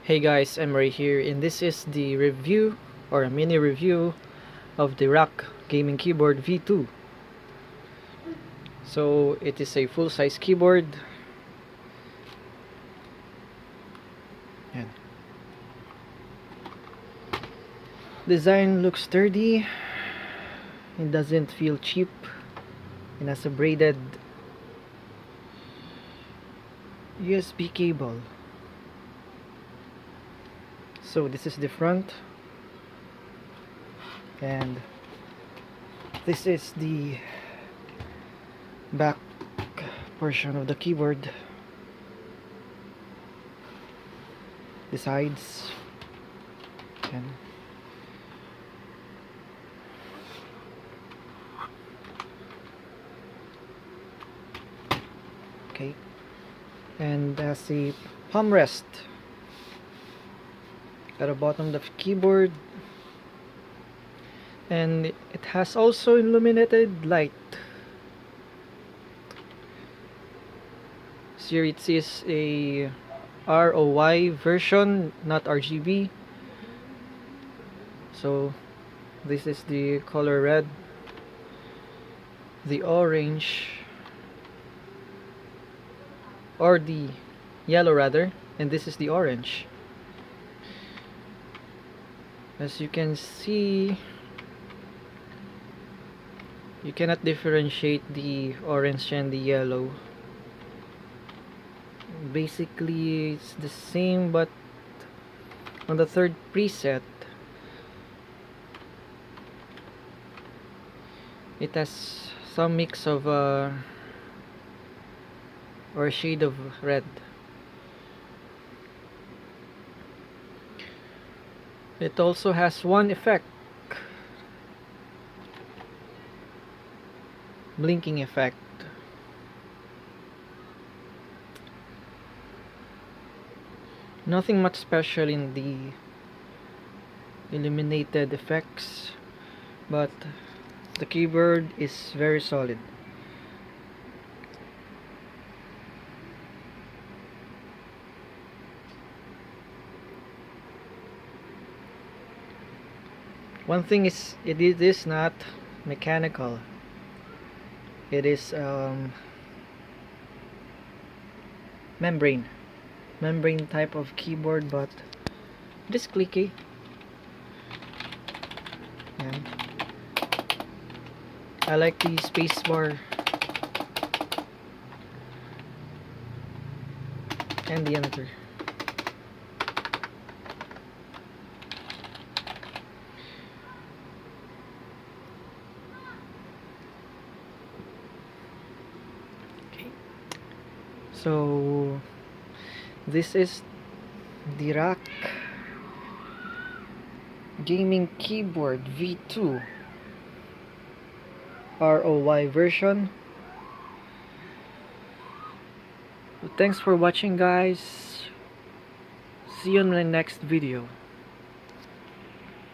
Hey guys, Emery here, and this is the review or a mini review of the Rakk gaming keyboard V2. So it is a full-size keyboard. Yan. Design looks sturdy. It doesn't feel cheap. It has a braided USB cable. So this is the front, and this is the back portion of the keyboard. The sides, and okay, and has a palm rest at the bottom of the keyboard, and it has also illuminated light. So it is a ROY version, not RGB. So this is the color red, the orange, or the yellow rather, and this is the orange. As you can see, you cannot differentiate the orange and the yellow. Basically it's the same, but on the third preset it has some mix of or a shade of red. It also has one effect, blinking effect. Nothing much special in the illuminated effects, but the keyboard is very solid. One thing is, it is not mechanical. It is membrane type of keyboard, but it is clicky. And I like the spacebar and the enter. So this is the Rakk gaming keyboard V2 ROY version. Thanks for watching, guys. See you in my next video.